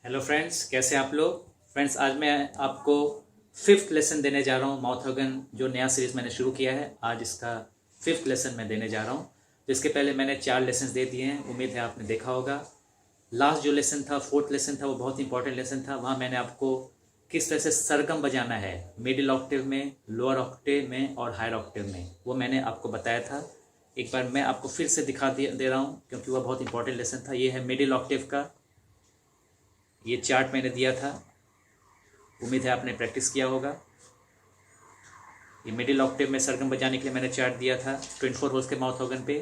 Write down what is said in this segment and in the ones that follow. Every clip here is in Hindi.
हेलो फ्रेंड्स, कैसे आप लोग। फ्रेंड्स, आज मैं आपको फिफ्थ लेसन देने जा रहा हूँ। माउथ ऑर्गन जो नया सीरीज़ मैंने शुरू किया है, आज इसका फिफ्थ लेसन मैं देने जा रहा हूँ। तो इसके पहले मैंने 4 लेसन दे दिए हैं, उम्मीद है आपने देखा होगा। लास्ट जो लेसन था, फोर्थ लेसन था, वो बहुत इंपॉर्टेंट लेसन था। वहाँ मैंने आपको किस तरह से सरगम बजाना है मिडिल ऑक्टेव में, लोअर ऑक्टेव में और हायर ऑक्टेव में, वो मैंने आपको बताया था। एक बार मैं आपको फिर से दिखा दे रहा हूँ, क्योंकि वह बहुत इंपॉर्टेंट लेसन था। ये है मिडिल ऑक्टेव का, ये चार्ट मैंने दिया था, उम्मीद है आपने प्रैक्टिस किया होगा। ये मिडिल ऑक्टेव में सरगम बजाने के लिए मैंने चार्ट दिया था 24 होल्स के माउथ ऑर्गन पे।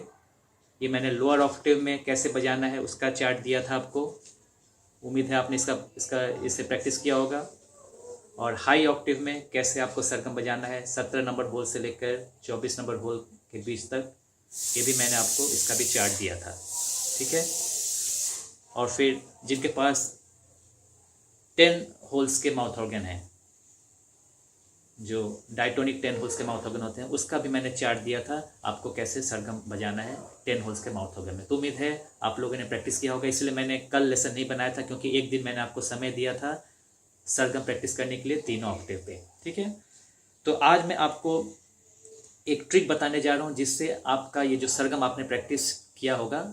ये मैंने लोअर ऑक्टेव में कैसे बजाना है उसका चार्ट दिया था आपको, उम्मीद है आपने इससे प्रैक्टिस किया होगा। और हाई ऑक्टेव में कैसे आपको सरगम बजाना है 17 नंबर होल से लेकर 24 नंबर होल के बीच तक, ये भी मैंने आपको इसका भी चार्ट दिया था, ठीक है। और फिर जिनके पास 10 होल्स के माउथ ऑर्गन है, जो डायटोनिक 10 होल्स के माउथ ऑर्गन होते हैं, उसका भी मैंने चार्ट दिया था आपको कैसे सरगम बजाना है 10 होल्स के माउथ ऑर्गन में। तो उम्मीद है आप लोगों ने प्रैक्टिस किया होगा। इसलिए मैंने कल लेसन नहीं बनाया था, क्योंकि एक दिन मैंने आपको समय दिया था सरगम प्रैक्टिस करने के लिए तीनों ऑक्टेव पे, ठीक है। तो आज मैं आपको एक ट्रिक बताने जा रहा हूँ, जिससे आपका ये जो सरगम आपने प्रैक्टिस किया होगा,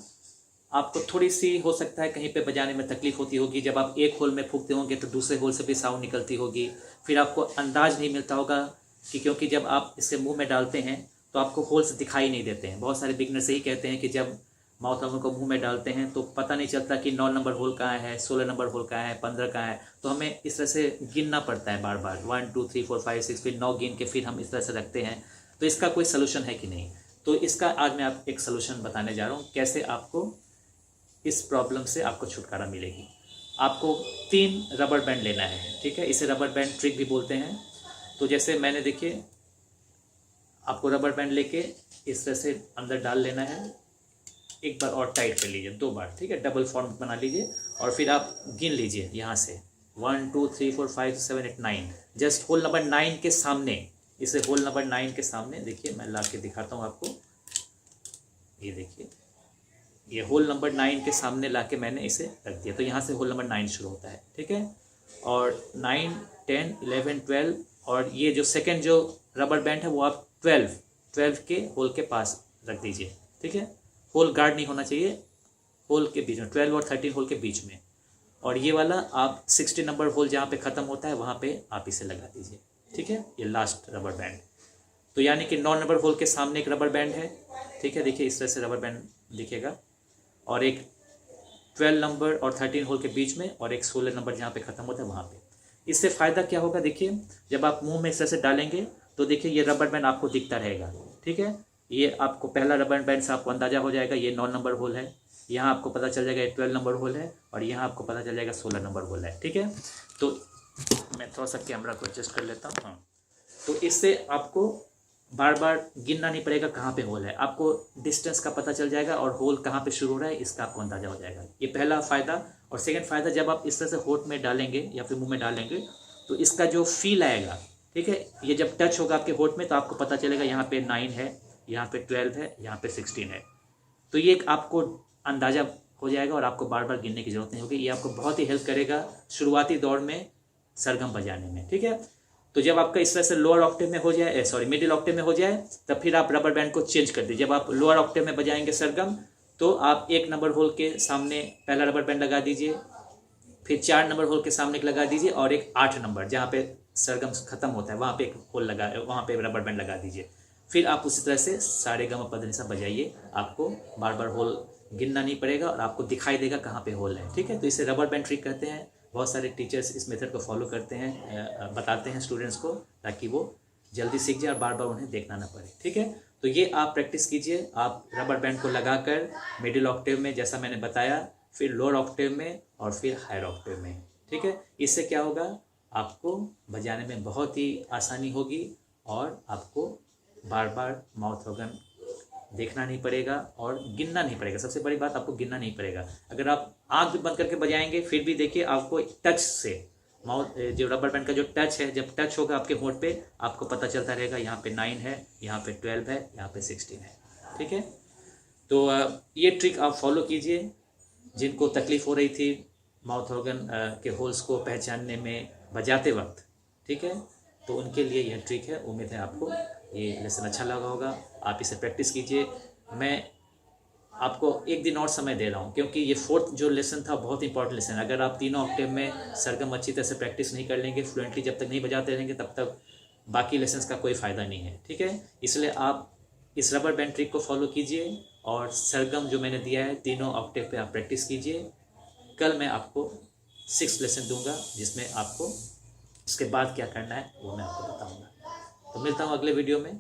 आपको थोड़ी सी हो सकता है कहीं पे बजाने में तकलीफ होती होगी। जब आप एक होल में फूंकते होंगे तो दूसरे होल से भी साउंड निकलती होगी, फिर आपको अंदाज नहीं मिलता होगा कि, क्योंकि जब आप इसे मुंह में डालते हैं तो आपको होल्स दिखाई नहीं देते हैं। बहुत सारे बिगनर्स यही कहते हैं कि जब माउथ ऑर्गन को मुंह में डालते हैं तो पता नहीं चलता कि 9 नंबर होल कहाँ है, 16 नंबर होल कहाँ है, 15 कहाँ है। तो हमें इस तरह से गिनना पड़ता है बार बार, 1 2 3 4 5 6, फिर 9 गिन के फिर हम इस तरह से रखते हैं। तो इसका कोई सोल्यूशन है कि नहीं, तो इसका आज मैं आप एक सोल्यूशन बताने जा रहा हूँ, कैसे आपको इस प्रॉब्लम से आपको छुटकारा मिलेगी। आपको 3 रबर बैंड लेना है, ठीक है। इसे रबर बैंड ट्रिक भी बोलते हैं। तो जैसे मैंने, देखिए, आपको रबर बैंड लेके इस तरह से अंदर डाल लेना है, एक बार और टाइट कर लीजिए 2 बार, ठीक है। डबल फॉर्म बना लीजिए और फिर आप गिन लीजिए यहाँ से 1 2 3 4 5 7 8 9। जस्ट होल नंबर 9 के सामने, इसे होल नंबर 9 के सामने, देखिए मैं ला के दिखाता हूँ आपको। ये देखिए, ये होल नंबर 9 के सामने लाके मैंने इसे रख दिया। तो यहाँ से होल नंबर 9 शुरू होता है, ठीक है। और 9 10 11 12, और ये जो सेकंड जो रबर बैंड है वो आप 12 के होल के पास रख दीजिए, ठीक है। होल गार्ड नहीं होना चाहिए, होल के बीच में, 12 और 13 होल के बीच में। और ये वाला आप 60 नंबर होल जहाँ पे ख़त्म होता है वहाँ पे आप इसे लगा दीजिए, ठीक है। ये लास्ट रबर बैंड, तो यानी कि 9 नंबर होल के सामने एक रबर बैंड है, ठीक है। देखिए इस तरह से रबर बैंड दिखेगा, और एक 12 नंबर और 13 होल के बीच में, और एक 16 नंबर जहाँ पे ख़त्म होता है वहाँ पे। इससे फ़ायदा क्या होगा, देखिए जब आप मुंह में इस तरह से डालेंगे तो देखिए ये रबर बैंड आपको दिखता रहेगा, ठीक है। ये आपको पहला रबर बैंड से आपको अंदाज़ा हो जाएगा ये 9 नंबर होल है, यहाँ आपको पता चल जाएगा ये 12 नंबर होल है, और यहाँ आपको पता चल जाएगा 16 नंबर होल है, ठीक है। तो मैं थोड़ा सा कैमरा को एडजस्ट कर लेता हूँ, हाँ। तो इससे आपको बार बार गिनना नहीं पड़ेगा कहाँ पे होल है, आपको डिस्टेंस का पता चल जाएगा, और होल कहाँ पे शुरू हो रहा है इसका आपको अंदाजा हो जाएगा। ये पहला फ़ायदा। और सेकंड फ़ायदा, जब आप इस तरह से होठ में डालेंगे या फिर मुंह में डालेंगे तो इसका जो फील आएगा, ठीक है, ये जब टच होगा आपके होठ में तो आपको पता चलेगा यहाँ पे 9 है, यहाँ पे 12 है, यहाँ पे 16 है। तो ये एक आपको अंदाज़ा हो जाएगा, और आपको बार बार गिनने की ज़रूरत नहीं होगी। ये आपको बहुत ही हेल्प करेगा शुरुआती दौर में सरगम बजाने में, ठीक है। तो जब आपका इस तरह से लोअर ऑक्टेव में हो जाए, मिडिल ऑक्टेव में हो जाए, तब फिर आप रबर बैंड को चेंज कर दीजिए। जब आप लोअर ऑक्टेव में बजाएंगे सरगम, तो आप 1 नंबर होल के सामने पहला रबर बैंड लगा दीजिए, फिर 4 नंबर होल के सामने लगा दीजिए, और एक 8 नंबर जहाँ पे सरगम खत्म होता है वहाँ पे एक होल वहाँ पे रबर बैंड लगा दीजिए। फिर आप उसी तरह से सारे गम पद निसा बजाइए, आपको बार बार होल गिनना नहीं पड़ेगा, और आपको दिखाई देगा कहाँ पे होल है, ठीक है। तो इसे रबर बैंड ट्रिक कहते हैं। बहुत सारे टीचर्स इस मेथड को फॉलो करते हैं, बताते हैं स्टूडेंट्स को, ताकि वो जल्दी सीख जाए और बार बार उन्हें देखना ना पड़े, ठीक है। तो ये आप प्रैक्टिस कीजिए, आप रबर बैंड को लगाकर मिडिल ऑक्टेव में जैसा मैंने बताया, फिर लोअर ऑक्टेव में, और फिर हायर ऑक्टेव में, ठीक है। इससे क्या होगा, आपको बजाने में बहुत ही आसानी होगी, और आपको बार बार माउथ ऑर्गन देखना नहीं पड़ेगा और गिनना नहीं पड़ेगा। सबसे बड़ी बात, आपको गिनना नहीं पड़ेगा। अगर आप आंख बंद करके बजाएंगे फिर भी देखिए आपको टच से, माउथ जो रबर बैंड का जो टच है, जब टच होगा आपके होंठ पे, आपको पता चलता रहेगा यहाँ पे 9 है, यहाँ पे 12 है, यहाँ पे 16 है, ठीक है। तो ये ट्रिक आप फॉलो कीजिए। जिनको तकलीफ़ हो रही थी माउथ ऑर्गन के होल्स को पहचानने में बजाते वक्त, ठीक है। तो उनके लिए यह ट्रिक है। उम्मीद है आपको ये लेसन अच्छा लगा होगा, आप इसे प्रैक्टिस कीजिए। मैं आपको एक दिन और समय दे रहा हूँ, क्योंकि ये फोर्थ जो लेसन था बहुत इंपॉर्टेंट लेसन। अगर आप तीनों ऑक्टेव में सरगम अच्छी तरह से प्रैक्टिस नहीं कर लेंगे, फ्लुएंटली जब तक नहीं बजाते रहेंगे, तब तक बाकी लेसन्स का कोई फ़ायदा नहीं है, ठीक है। इसलिए आप इस रबर बैंड ट्रिक को फॉलो कीजिए और सरगम जो मैंने दिया है तीनों ऑक्टेव पे आप प्रैक्टिस कीजिए। कल मैं आपको 6th लेसन दूंगा, जिसमें आपको उसके बाद क्या करना है वो मैं आपको बताऊंगा। तो मिलता हूँ अगले वीडियो में।